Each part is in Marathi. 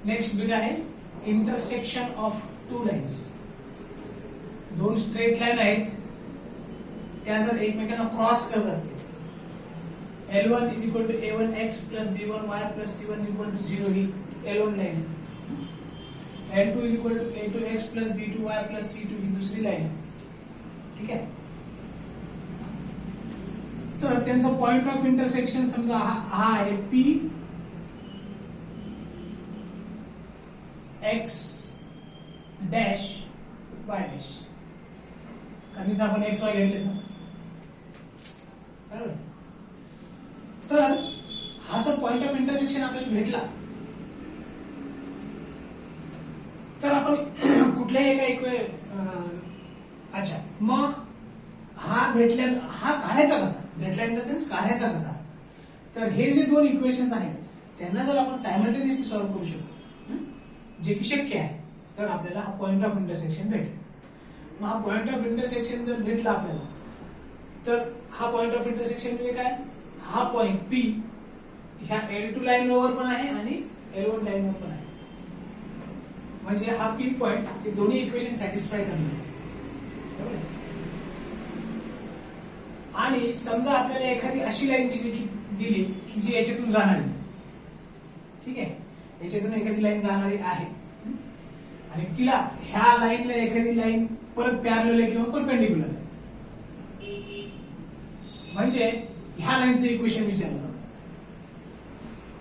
नेक्स्ट बीट आहे इंटरसेक्शन ऑफ टू लाईन्स. दोन स्ट्रेट लाईन आहेत, त्या जर एकमेकांना क्रॉस करत असतील, L1 is equal to A1x plus B1y plus C1 is equal to 0 he L1 line आहे. L2 is equal to A2x plus B2y plus C2 ही दुसरी लाईन आहे. ठीक आहे. तर त्यांचा पॉइंट ऑफ इंटरसेक्शन समजा हा आहे P x dash y dash. कारण इथं आपण x y घेतले ना, बरोबर. तर हा जर पॉइंट ऑफ इंटरसेक्शन आपल्याला भेटला तर आपण कुठल्याही एका अच्छा मग हा भेटल्या हा काढायचा कसा, भेटला इन द सेन्स काढायचा कसा. तर हे जे दोन इक्वेशन्स आहेत त्यांना जर आपण सायमल्टेनियसली सॉल्व्ह करू शकतो, जे की शक्य आहे, तर आपल्याला हा पॉइंट ऑफ इंटरसेक्शन भेटेल. मग हा पॉइंट ऑफ इंटरसेक्शन जर भेटला आपल्याला, तर हा पॉइंट ऑफ इंटरसेक्शन म्हणजे काय, हा पॉइंट P ह्या L2 लाईन वर पण आहे आणि L1 लाईन वर पण आहे. म्हणजे हा P पॉइंट ते दोन्ही इक्वेशन सॅटिस्फाय करणार. आणि समजा आपल्याला एखादी अशी लाईन दिली की जी याच्यातून जाणारी, ठीक आहे, याच्यातून एखादी लाईन जाणारी आहे आणि तिला ह्या लाईनला एखादी लाईन परत पॅरलल आहे किंवा परपेंडिक्युलर आहे, म्हणजे ह्या लाईनचं इक्वेशन विचारलं जातं.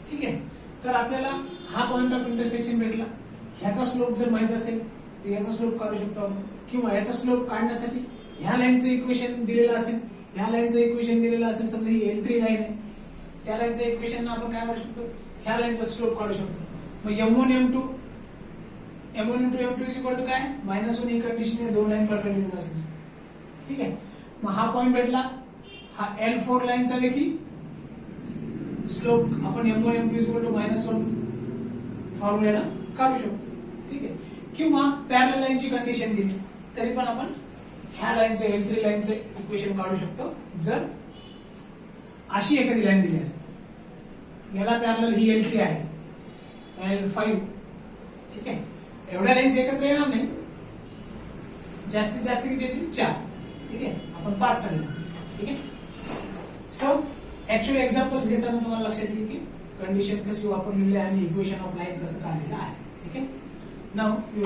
ठीक आहे. तर आपल्याला हा पॉइंट ऑफ इंटरसेक्शन भेटला, ह्याचा स्लोप जर माहित असेल तर याचा स्लोप काढू शकतो आपण, किंवा याचा स्लोप काढण्यासाठी ह्या लाईनचं इक्वेशन दिलेलं असेल, ह्या लाईनचं इक्वेशन दिलेलं असेल, समजा ही L3 लाईन आहे, त्या लाईनचं इक्वेशन आपण काय करू शकतो, ह्या लाईनचा स्लोप काढू शकतो. मग M1 M2 is equal to काय, -1 ही कंडिशन आहे, दोन लाईन परपेंडिक्युलर असेल. ठीक आहे. मग हा पॉइंट भेटला, हा L4 लाईनचा देखील स्लोप आपण M1 M2 is equal to -1 formula काढू शकतो. ठीक आहे. किंवा पॅरलल लाईनची कंडिशन दिली तरी पण आपण ह्या लाईनचं L3 लाईनचं इक्वेशन काढू शकतो, जर अशी एखादी लाईन दिली असेल. याला पॅरलल ही L3 आहे, L5. ठीक आहे. एवढ्या लाईन्स एकत्र येणार नाही, जास्तीत जास्त किती येतील, 4. ठीक आहे. आपण 5 काढले. ठीक आहे. सो ऍक्च्युअल एक्झाम्पल्स घेताना तुम्हाला लक्षात येईल की कंडिशन कशी वापरलेली आहे आणि इक्वेशन ऑफ लाईन कसं काढलेलं आहे. ठीक आहे. नाउ यू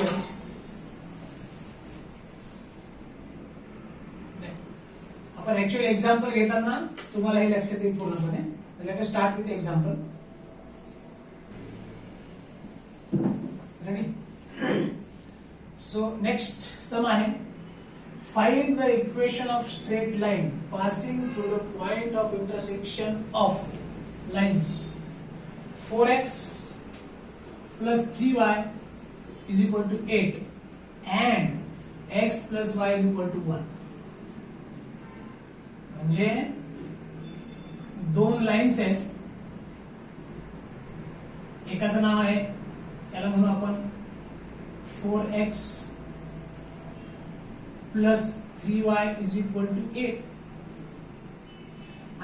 आपण ऍक्च्युअल एक्झाम्पल घेताना तुम्हाला हे लक्षात येईल पूर्णपणे. Let us start with example. Ready. So next sum आहे, find the equation of straight line passing through the point of intersection of lines 4x plus 3y is equal to 8 and x plus y is equal to 1. म्हणजे दोन लाईन्स आहेत, एकाचं नाव आहे, याला म्हणू आपण 4x plus 3y is equal to 8,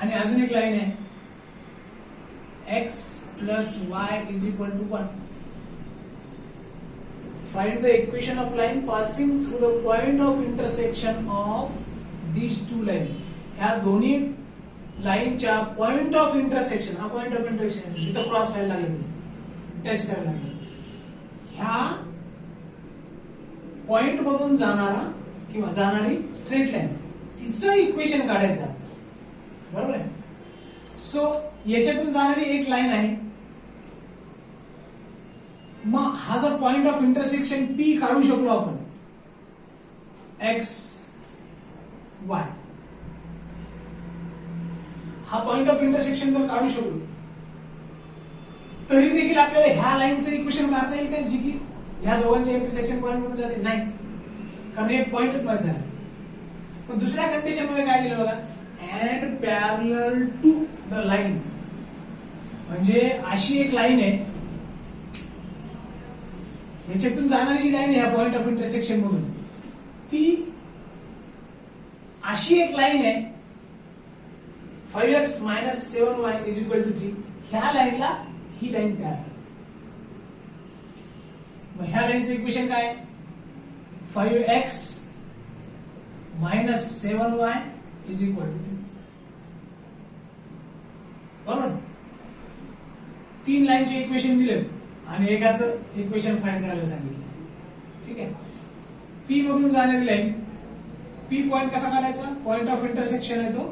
आणि अजून एक लाईन आहे x plus y is equal to 1. Find the equation of line passing through the point of intersection of these two line. ह्या दोन्ही लाईनच्या पॉइंट ऑफ इंटरसेक्शन, हा पॉइंट ऑफ इंटरसेक्शन इथं क्रॉस व्हायला लागेल, टच करायला लागेल, ह्या पॉइंट मधून जाणारा किंवा जाणारी स्ट्रेट लाईन, तिचं इक्वेशन काढायचं, बरोबर आहे. सो याच्यातून जाणारी एक लाईन आहे, मग हा जर पॉइंट ऑफ इंटरसेक्शन P काढू शकलो आपण, x y, हा पॉइंट ऑफ इंटरसेक्शन जर काढू शकलो तरी देखील आपल्याला ह्या लाईनचं इक्वेशन काढता येईल का, जी की ह्या दोघांच्या इंटरसेक्शन पॉइंट मधून जाते, नाही, कारण एक पॉइंटच माहित झाला. पण दुसऱ्या कंडिशन मध्ये काय दिलं बघा, and parallel to the line. म्हणजे अशी एक लाईन आहे, याच्यातून जाणारी जी लाईन आहे ह्या पॉइंट ऑफ इंटरसेक्शन मधून, ती अशी एक लाईन आहे 5x - 7y = 3. ह्या लाईनला ही लाईन पॅरलल. मग ह्या लाईनचं इक्वेशन काय? 5x minus 7y is equal to 3. बरोबर. 3 लाईनचे इक्वेशन दिले आणि एकाचं इक्वेशन फाइंड करायला सांगितलं. ठीक आहे. पी मधून जाणारी लाईन, पी पॉइंट कसा काढायचा? पॉइंट ऑफ इंटरसेक्शन आहे तो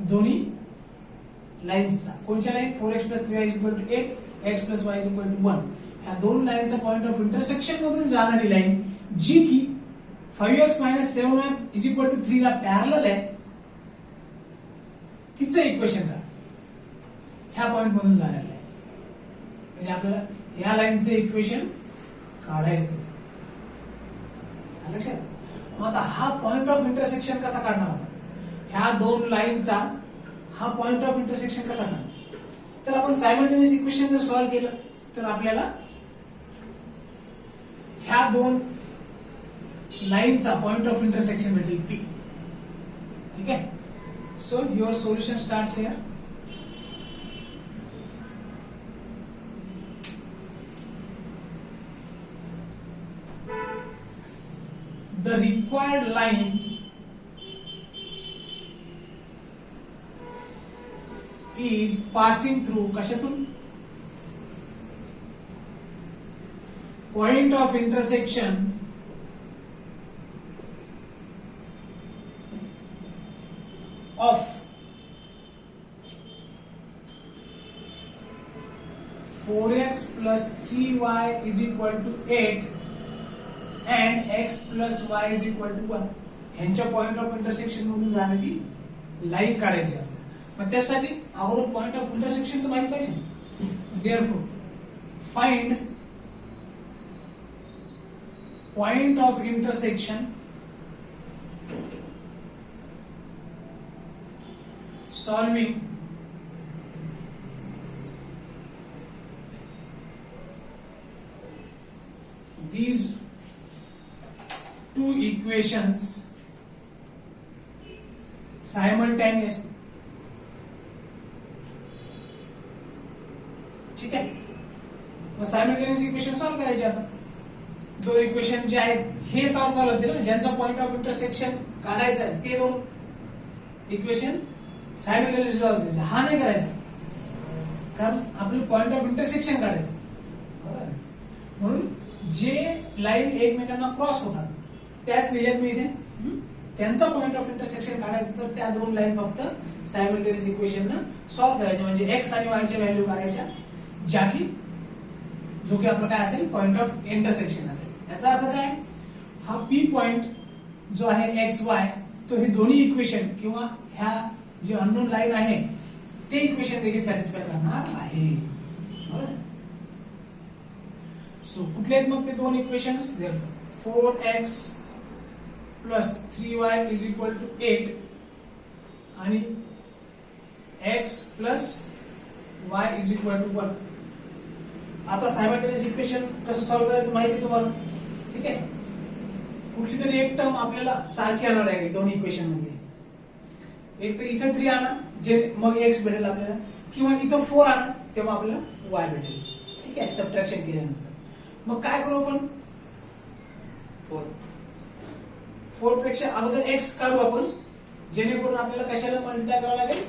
दोन्ही लाईन्सचा. कोणत्या line? 4x + 3y = 8, x + y = 1. ह्या दोन लाईनचा पॉइंट ऑफ इंटरसेक्शन मधून जाणारी लाईन जी की 5x - 7y = 3 ला पॅरलल आहे, तिचं इक्वेशन का? ह्या पॉइंट मधून जाणारी लाईन. म्हणजे आपल्याला या लाईनचं इक्वेशन काढायचं. लक्षात. मग आता हा पॉइंट ऑफ इंटरसेक्शन कसा काढणार? ह्या दोन लाईनचा हा पॉइंट ऑफ इंटरसेक्शन कसा काढणार? तर आपण सायमल्टेनियस इक्वेशन जर सॉल्व्ह केलं तर आपल्याला ह्या दोन लाईनचा पॉइंट ऑफ इंटरसेक्शन भेटेल पी. ठीक आहे. So your solution starts here. The required line is passing through कशातून? Point of intersection of 4x + 3y = 8 and x + y = 1. ह्यांच्या पॉइंट ऑफ इंटरसेक्शन मधून जाणारी लाईन काढायची. मग त्यासाठी अगोदर पॉइंट ऑफ इंटरसेक्शन तर माहित पाहिजे. Therefore find point of intersection solving these two equations simultaneously. ठीक आहे. मग सायमल्टेनियस इक्वेशन सॉल्व्ह करायचे. आता दोन इक्वेशन जे आहेत हे सॉल्व्ह करायला होते ना, ज्यांचा पॉइंट ऑफ इंटरसेक्शन काढायचा आहे ते दोन इक्वेशन सायमल्टेनियसली सॉल्व्ह करायचे. हा नाही करायचा कारण आपलं पॉइंट ऑफ इंटरसेक्शन काढायचं. बरोबर. म्हणून जे लाईन एकमेकांना क्रॉस होतात त्याच लिहिल्यात मी इथे. त्यांचा पॉइंट ऑफ इंटरसेक्शन काढायचं तर त्या दोन लाईन फक्त सायमल्टेनियस इक्वेशन सॉल्व्ह करायच्या. म्हणजे एक्स आणि वाय च्या व्हॅल्यू काढायच्या ज्या की जो की आपला काय असेल? पॉइंट ऑफ इंटरसेक्शन असेल. याचा अर्थ काय? हा पी पॉइंट जो आहे एक्स वाय तो हे दोन्ही इक्वेशन किंवा ह्या जे अननोन लाईन आहे ते इक्वेशन देखील सॅटिस्फाय करणार आहे. बरोबर. सो कुठले आहेत मग ते दोन इक्वेशन्स? देअरफॉर 4x + 3y = 8 आणि x + y = 1. आता सायमल्टेनियस इक्वेशन कसं सॉल्व्ह करायचं माहिती आहे तुम्हाला. ठीक आहे. कुठली तरी एक टर्म आपल्याला सारखी आणणार आहे दोन इक्वेशन मध्ये. एक तर इथं 3 आणा जे मग x भेटेल आपल्याला, किंवा इथं 4 आणा तेव्हा आपल्याला y भेटेल. ठीक आहे. सबट्रॅक्शन केल्यानंतर मग काय करू आपण? 4 पेक्षा अगोदर x काढू आपण, जेणेकरून आपल्याला कशाला मल्टिप्लाय करावं लागेल?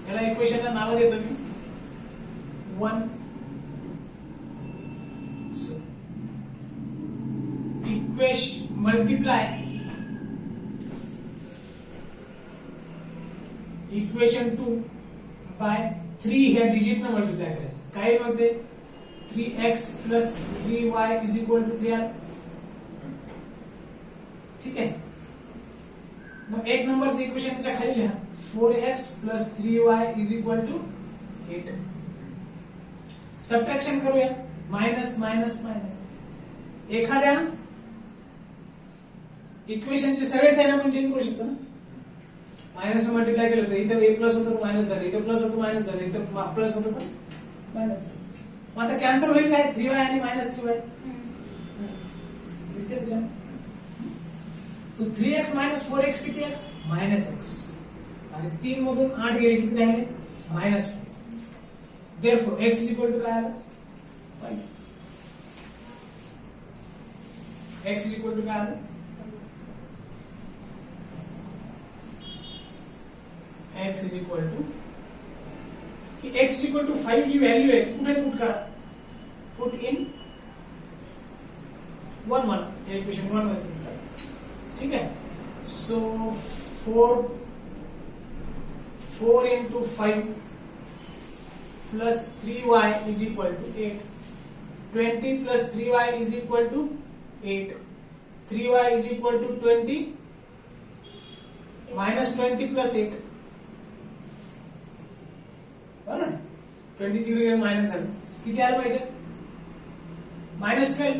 याला इक्वेशनला नाव देतो मी 1. इक्वेशन मल्टिप्लाय इक्वेशन 2 बाय 3 ह्या डिजिट ने मल्टिप्लाय करायचं. काय मध्ये 3x + 3y = 3r. ठीक आहे. मग एक नंबरचं इक्वेशन त्याच्या खाली लिहा 4x + 3y = 8. सबट्रॅक्शन करूया. Minus minus minus. एखाद्या इक्वेशनचे सगळे साइन आपण चेंज करू शकतो ना. मायनस मल्टिप्लाय केलं तर इथे a प्लस होतं तर मायनस झालं, इथे प्लस होतं मायनस झालं, इथे प्लस होतं तर मायनस झालं. मग आता कॅन्सल होईल काय? 3y आणि -3y दिसते तुझ्या. तो 3x - 4x किती x? -x. आणि 3 मधून 8 गेले किती राहिले? -4. देयरफॉर x = काय आलं? 5. x इज इक्वल टू काय आलं x इज इक्वल टू की x इक्वल टू 5 जी व्हॅल्यू आहे ती कुठे पुट करा पुट इन 1 1 इक्वेशन 1 मध्ये पुट करा ठीक आहे so 4 into 5 plus 3y is equal to 8 20 plus 3y is equal to 8 3y is equal to 20 minus 20 plus 8 बरोबर 20 तिकडे मायनस झालं किती आलं पाहिजे -12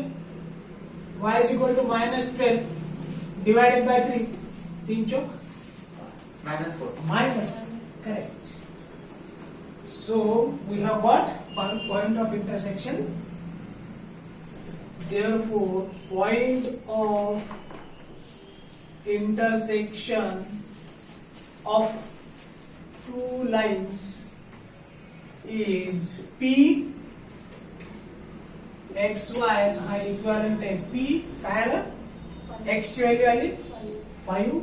y is equal to -12 divided by 3 3 Chowk -4 correct so we have got point of intersection therefore point of intersection of two lines is P XY हा इक्विव्हॅलेंट आहे P काय आलं X ची व्हॅल्यू आली 5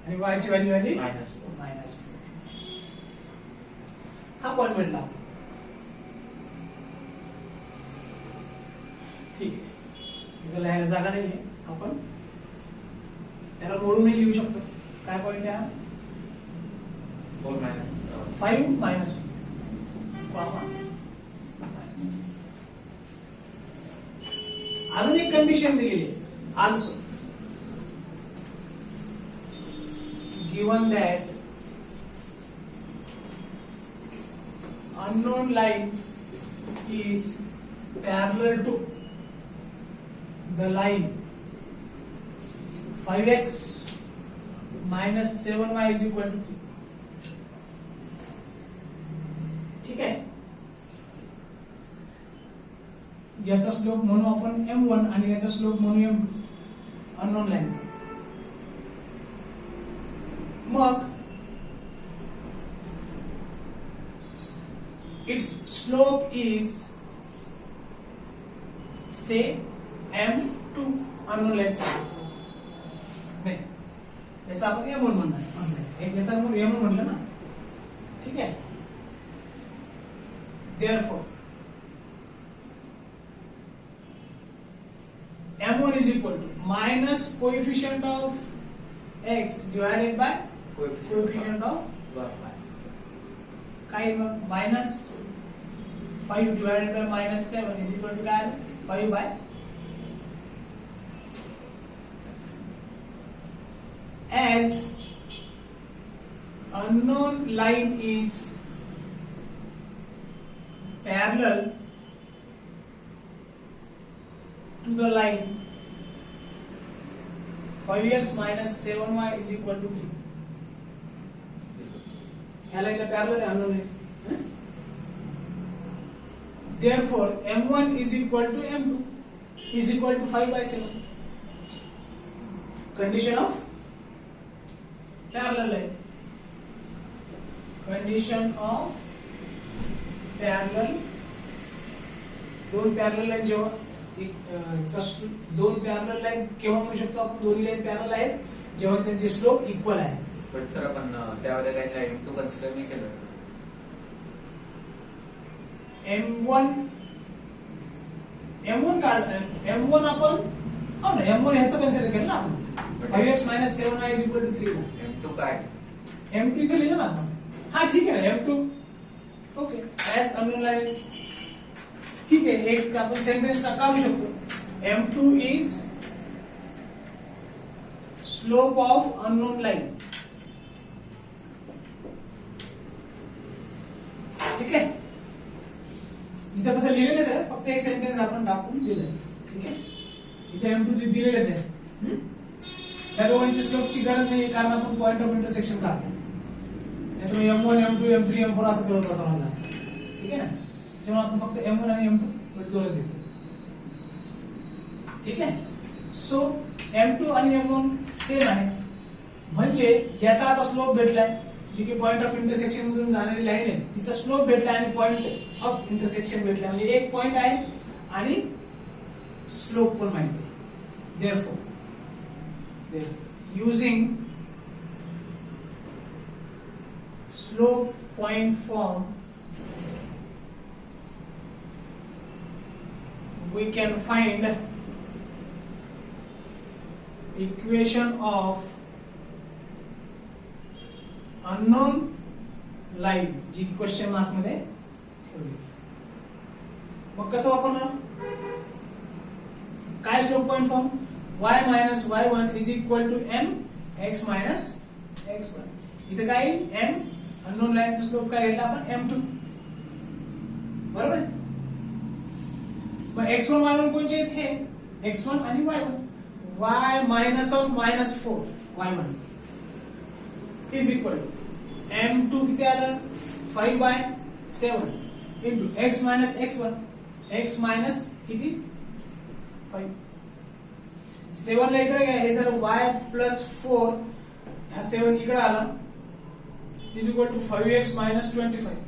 आणि Y ची व्हॅल्यू आली -4 हा पॉइंट भेटला ठीक आहे तिथे लिहायला जागा नाही आपण त्याला मोडूनही लिहू शकतो काय पॉइंट आहे हा 5 मायनस अजून एक कंडिशन दिलेली आहे also given that unknown line is parallel to the line 5x minus 7y is equal to 3 ठीक आहे याचा स्लोप म्हणू आपण m1 आणि याचा स्लोप म्हणू m2 unknown lines मग its slope is say m2 unknown lines नाही याचा आपण m1 म्हणणार याचा आपण m1 म्हणलं ना ठीक आहे therefore m1 is equal to minus coefficient of x divided by coefficient of y काय मग minus 5 divided by minus 7 is equal to काय 5 by as unknown line is parallel to the line 5x minus 7y is equal to 3 ह्या लाईनला पॅरलल आहे अननोन आहे therefore m1 is equal to m2 is equal to 5 by 7 condition of parallel line condition of parallel दोन पॅरलल लाईन जेव्हा दोन पॅरलल लाईन केव्हा म्हणू शकतो आपण दोन्ही लाईन पॅरलल आहेत जेव्हा त्यांचे स्लोप इक्वल आहेत पण सर आपण त्यावेळेला लाईनला m2 कन्सिडर नाही केलं m1 काढ m1 आपण हो ना m1 ह्याचं कन्सिडर केलं ना आपण 5x - 7y = 3 m2 काय m2 इथे लिहिलं ना आपण हा ठीक आहे m2 okay as unknown line ठीक आहे एक आपण सेंटेन्स काढू शकतो m2 is slope of unknown line ठीक आहे इथे कसं लिहिलेलंच आहे फक्त एक सेंटेन्स आपण टाकून दिलंय ठीक आहे इथे m2 दिलेलंच आहे त्या दोघांची स्लोपची गरज नाही कारण आपण पॉइंट ऑफ इंटरसेक्शन काढतो त्यामुळे m1 m2 m3 m4 असं करत राहणार असतं ठीक आहे ना जेव्हा आपण फक्त m1 आणि m2 दोनच घेतो ठीक आहे सो m2 आणि m1 सेम आहे म्हणजे याचा आता स्लोप भेटलाय जी की पॉइंट ऑफ इंटरसेक्शन मधून जाणारी लाईन आहे तिचा स्लोप भेटला आणि पॉइंट ऑफ इंटरसेक्शन भेटला म्हणजे एक पॉइंट आहे आणि स्लोप पण माहिती आहे therefore using slope point form we can find equation of unknown line जी क्वेश्चन मार्क मध्ये ठेवली. मग कसं वापरणार? काय slope point form? y minus y1 is equal to m x minus x1. इथे काय येईल? m अननोन लाईनचा स्लोप काय घेतला आपण? m2. बरोबर आहे? मग x1 y1 कोणते आहेत? हे x1 आणि y1. y minus of minus 4 y1 is equal to m2 किती आलं? 5/7 into x minus x1. x minus किती? 5. 7 ला इकडे घ्या, हे झालं y plus 4, हा 7 इकडे आला is equal to 5x minus 25.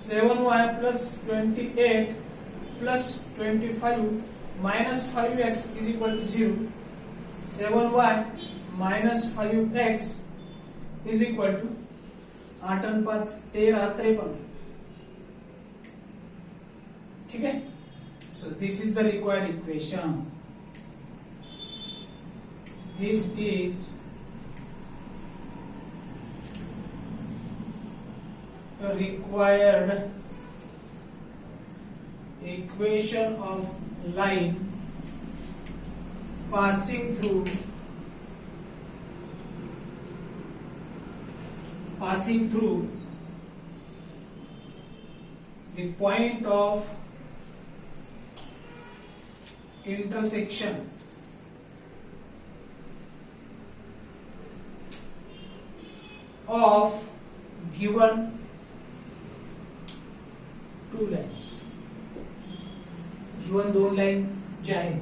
7y plus 28 plus 25 minus 5x is equal to 0. 7y minus 5x is equal to 8 and 5 13 53. ठीक है? So this is the required equation. This is a required equation of line passing through the point of intersection of given two lines. given दोन लाइन जे आहेत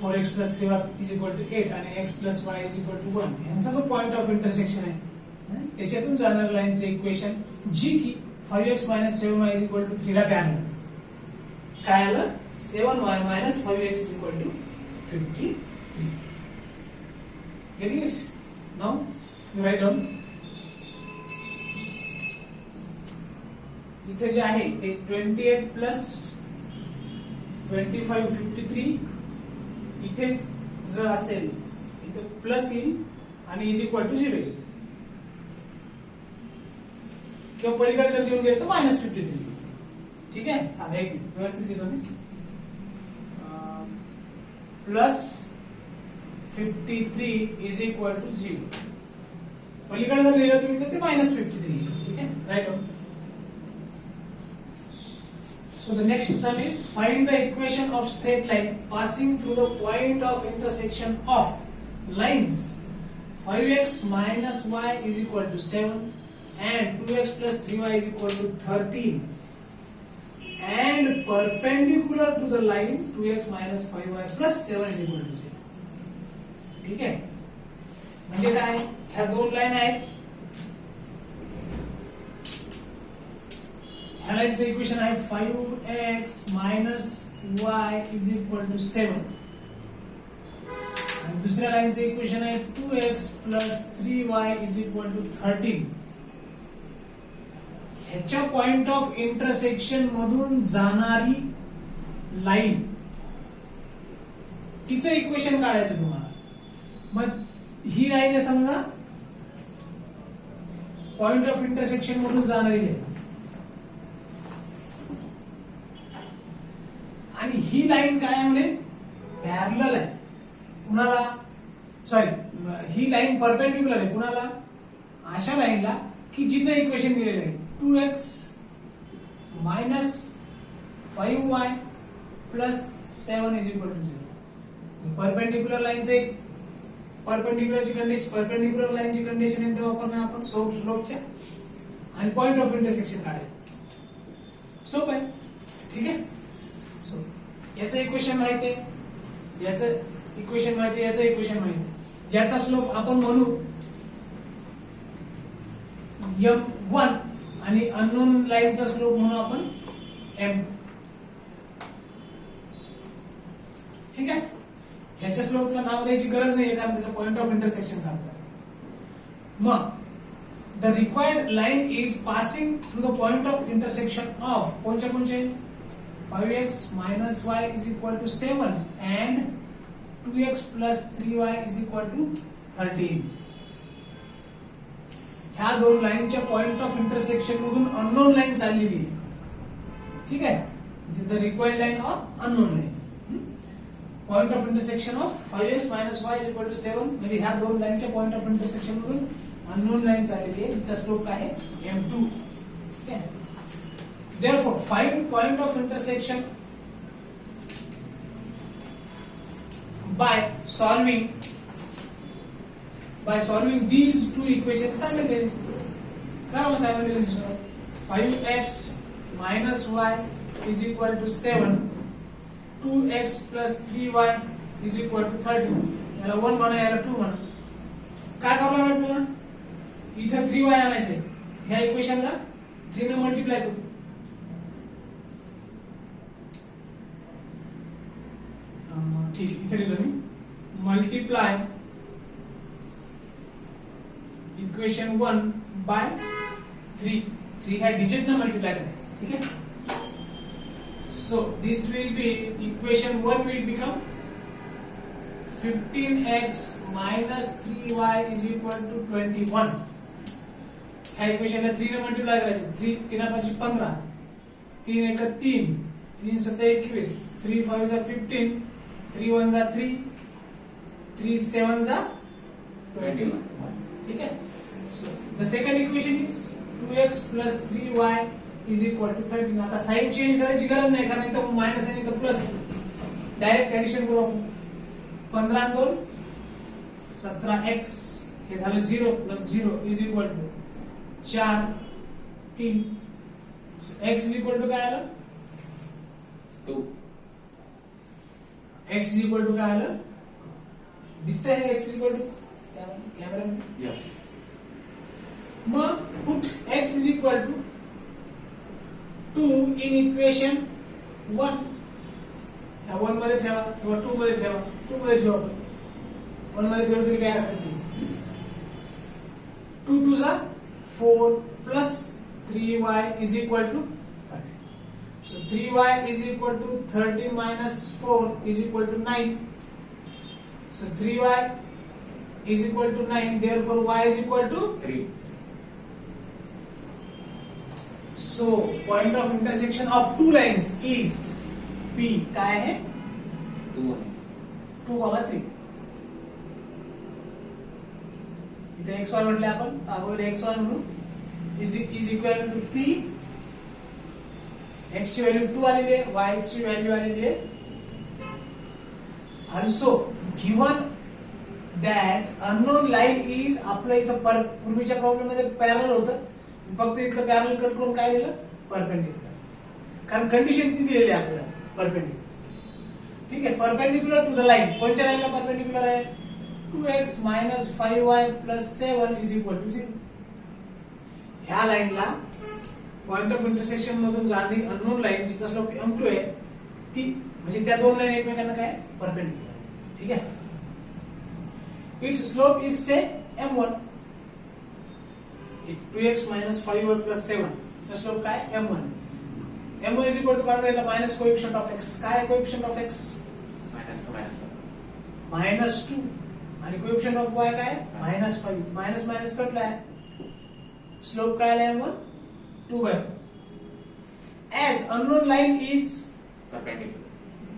4x plus 3y is equal to 8 आणि x plus y is equal to 1 यांचा जो पॉइंट ऑफ इंटरसेक्शन आहे त्याच्यातून जाणार लाईनचे इक्वेशन जी की 5x minus 7y is equal to 3 ला पॅरलल. काय आलं? 7y minus 5x is equal to 53. Getting it? Now you write down. इथे जे आहे ते 28 plus 25 53. इथे जर असेल इथे प्लस येईल आणि इज इक्वल टू 0 येईल किंवा पलीकडे जर घेऊन गेलं तर -53. ठीक आहे? हा एक व्यवस्थित लिहितो मी. Plus 53 is equal to 0. पलीकडे जर लिहिलं तुम्ही तर ते -53 येईल. ठीक आहे? Right on. So the next sum is find the equation of straight line passing through the point of intersection of lines 5x minus y is equal to 7 and 2x plus 3y is equal to 13 and perpendicular to the line 2x minus 5y plus 7 is equal to 0. ठीक आहे? म्हणजे काय? ह्या दोन लाईन आहेत. ह्या लाईनचं इक्वेशन आहे 5x minus y is equal to 7 आणि दुसऱ्या लाईनचं इक्वेशन आहे 2x plus 3y is equal to 13. ह्याच्या पॉइंट ऑफ इंटरसेक्शन मधून जाणारी लाईन तिचं इक्वेशन काढायचं तुम्हाला. मग ही लाईन आहे समजा पॉइंट ऑफ इंटरसेक्शन मधून जाणारी लाईन आणि ही लाईन काय म्हणे पॅरलल आहे कुणाला सॉरी ही लाईन परपेंडिक्युलर आहे कुणाला अशा लाईनला की जिचं इक्वेशन दिलेलं आहे 2x minus 5y plus 7 is equal to 0. Perpendicular लाईनचे परपेंडिक्युलर लाईनची कंडिशन एकदा वापरणार आपण स्लोपच्या आणि पॉइंट ऑफ इंटरसेक्शन काढायचं. सोपं आहे. ठीक आहे? सो याचं इक्वेशन माहिती आहे, याचं इक्वेशन माहिती आहे, याचं इक्वेशन माहिती आहे. याचा स्लोप आपण म्हणू m1 आणि अननोन लाईनचा स्लोप म्हणू आपण m2. ठीक आहे. ह्याच्या स्लोपला नाव द्यायची गरज नाही कारण त्याचा पॉइंट ऑफ इंटरसेक्शन काढतो. मग the required line is passing through the point of intersection of कोणचे 5x minus y is equal to 7 and 2x plus 3y is equal to 13. ह्या दोन लाईनच्या पॉइंट ऑफ इंटरसेक्शन मधून अननोन लाईन चाललेली आहे. ठीक आहे. The required line of unknown line point of intersection of 5x minus y is equal to 7 म्हणजे ह्या दोन लाईनच्या पॉइंट ऑफ इंटरसेक्शन मधून अननोन लाईन चाललेली आहे जिचा स्लोप आहे m2. ठीक आहे. Therefore, find point of intersection by solving these two equations simultaneously. करो simultaneously. 5x minus y is equal to 7. 2x plus 3y is equal to 13. याला 1 म्हणा याला 2 म्हणा. काय करावं लागेल आपल्याला? इथं 3y आणायचंय. ह्या इक्वेशनला 3 ने मल्टिप्लाय करू. ठीक इथे लिहिलं मी मल्टिप्लाय इक्वेशन 1 बाय 3 ह्या डिजिट ने मल्टिप्लाय करायचं. ठीक आहे. So this will be equation 1 will become 15x minus 3y is equal to 21. ह्या इक्वेशनला 3 ने मल्टिप्लाय करायचं. 3 3 5 15 3 1 3 3 7 21 3 5 15 3 1 जा 3 3 7 जा 21. ठीक है. So the second equation is 2x plus 3y is equal to 13. आता साइन चेंज करायची गरज नाही कारण इथं मायनस आहे इथं प्लस आहे. डायरेक्ट ऍडिशन करू आपण. 15 2 17x हे झालं 0 plus 0 is equal to 4 3. So x is equal to काय आलं 2. x is equal to काय आलं दिसतंय हे x is equal to camera मध्ये. Yes. मग put x is equal to 2 in equation 1. या 1 मध्ये ठेवा किंवा 2 मध्ये ठेवा. 2 मध्ये ठेवा. 1 मध्ये ठेवलं तरी काय हरकत नाही. 2 2 जा 4 plus 3y is equal to 13. So 3y is equal to 13 minus 4 is equal to 9. So 3y is equal to 9. Therefore y is equal to 3. So point of intersection of two lines is P. काय आहे 2. 2,3. इथे xy म्हटले आपण अगोदर xy म्हणू is equal to P. x ची व्हॅल्यू 2 आलेली आहे, y ची व्हॅल्यू आलेली आहे. Also given that unknown line is आपल्या इथं पूर्वीच्या प्रॉब्लेम मध्ये पॅरलल होतं. फक्त इथलं पॅरलल कट करून काय लिहिलं परपेंडिक्युलर. कारण कंडिशन ती दिलेली आहे आपल्याला परपेंडिक्युलर. ठीक आहे. Perpendicular to the line. कोणत्या लाईनला परपेंडिक्युलर आहे 2x minus 5y plus 7 is equal to 0. ह्या लाईनला पॉइंट ऑफ इंटरसेक्शन मधून जाणारी अननोन लाईन जिचा स्लोप m2 आहे ती म्हणजे त्या दोन लाईन एकमेकांना काय परपेंडिक्युलर. ठीक आहे. It's slope is say m1. 2x minus 5y plus 7 it's slope काय m1. m1 is equal to काय राहिला मायनस कोएफिशिएंट ऑफ x. काय कोएफिशिएंट ऑफ x -2 आणि कोएफिशिएंट ऑफ y काय -5. Minus minus कटलाय. स्लोप काय आला m1 2/4. as unknown line is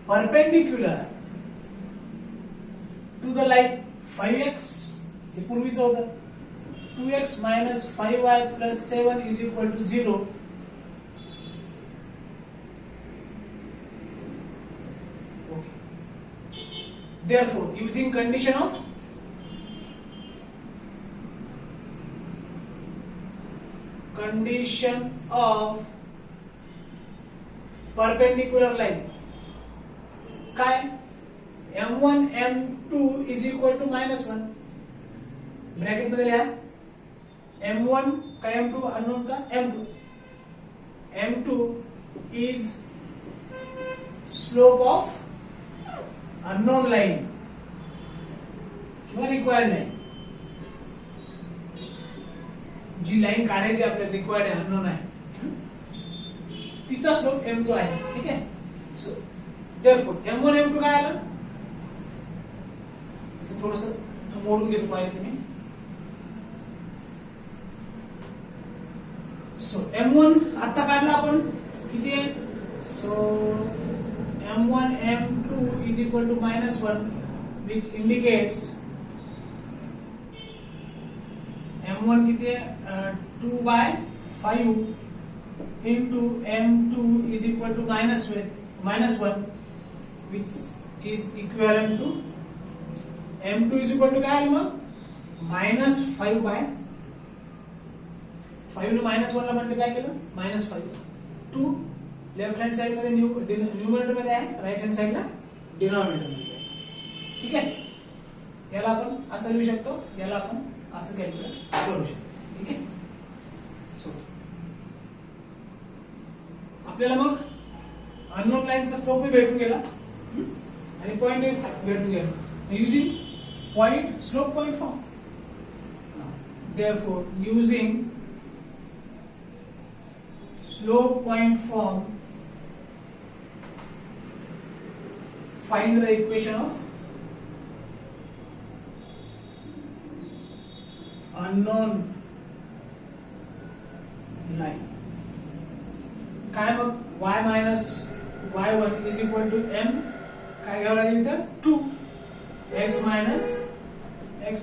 perpendicular to the line 5x हे पूर्वीचं होतं 2x minus 5y plus 7 is equal to 0. Okay. Therefore, using condition of perpendicular line काय m1 m2 is equal to -1. Bracket मध्ये लिहा m1 काय m2 अननोन चा m2. m2 is slope of unknown line किंवा रिक्वायर्ड लाईन, जी लाईन काढायची आपल्याला रिक्वायर्ड आहे, अननोन आहे, तिचा स्लोप m2 आहे. ठीक आहे. सो देअरफॉर m1 m2 काय आलं, थोडस मोडून घेतो पाहिजे तुम्ही. सो m1 आता काढला आपण, किती आहे, so m1 m2 is equal to -1, which indicates m1 किती आहे, 2/5 into m2 is equal to -1, which is equivalent to m2 is equal to काय आलं मग, -5/5 ने -1 ला म्हटलं काय केलं, -5. 2 लेफ्ट हँड साइड मध्ये न्यूमरेटर मध्ये आहे, राईट हँड साइडला डिनॉमिनेटर मध्ये आहे. ठीक आहे. याला आपण असं लिहू शकतो, याला आपण असं कॅल्क्युलेट करू शकतो. ठीक आहे. सो आपल्याला मग अननोन लाईनचा स्लोप भेटून गेला आणि पॉइंट भेटून गेला, using point slope point form. Therefore, using slope point form, find the equation of unknown line. काय मग y minus y1 is equal to m, काय घ्यावं लागेल इथं 2 x minus x.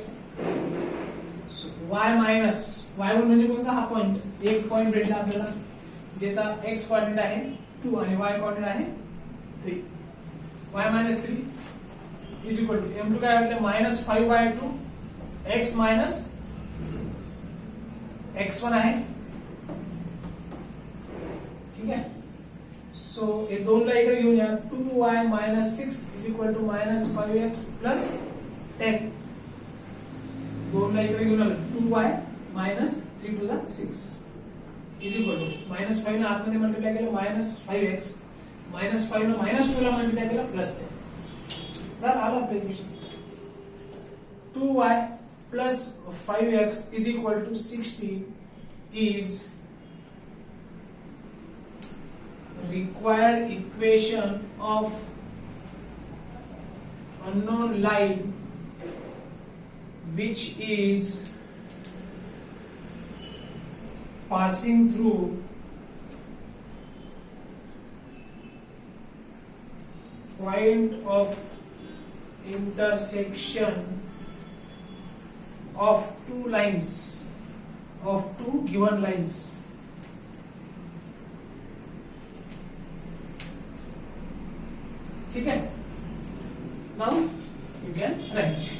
y minus y1 म्हणजे कोणता, हा पॉइंट, एक पॉइंट भेटला आपल्याला ज्याचा x कोऑर्डिनेट आहे 2 आणि y कोऑर्डिनेट आहे 3. y minus 3 is equal to m2 काय भेटलं, -5/2 x मायनस x1 आहे. ठीक आहे. सो हे दोनला इकडे घेऊन या, 2y minus 6 is equal to -5x plus 10. दोनला इकडे घेऊन आलं, 2y minus 3 to the 6 is equal to -5 ने आतमध्ये मल्टिप्लाय केलं, -5x, -5 ने -2 ला मल्टिप्लाय केलं, +10. जर आलं आपल्या equation 2y plus 5x is equal to 60 is required equation of unknown line which is passing through point of intersection of two lines, of two given lines. ठीक है. Now you can write.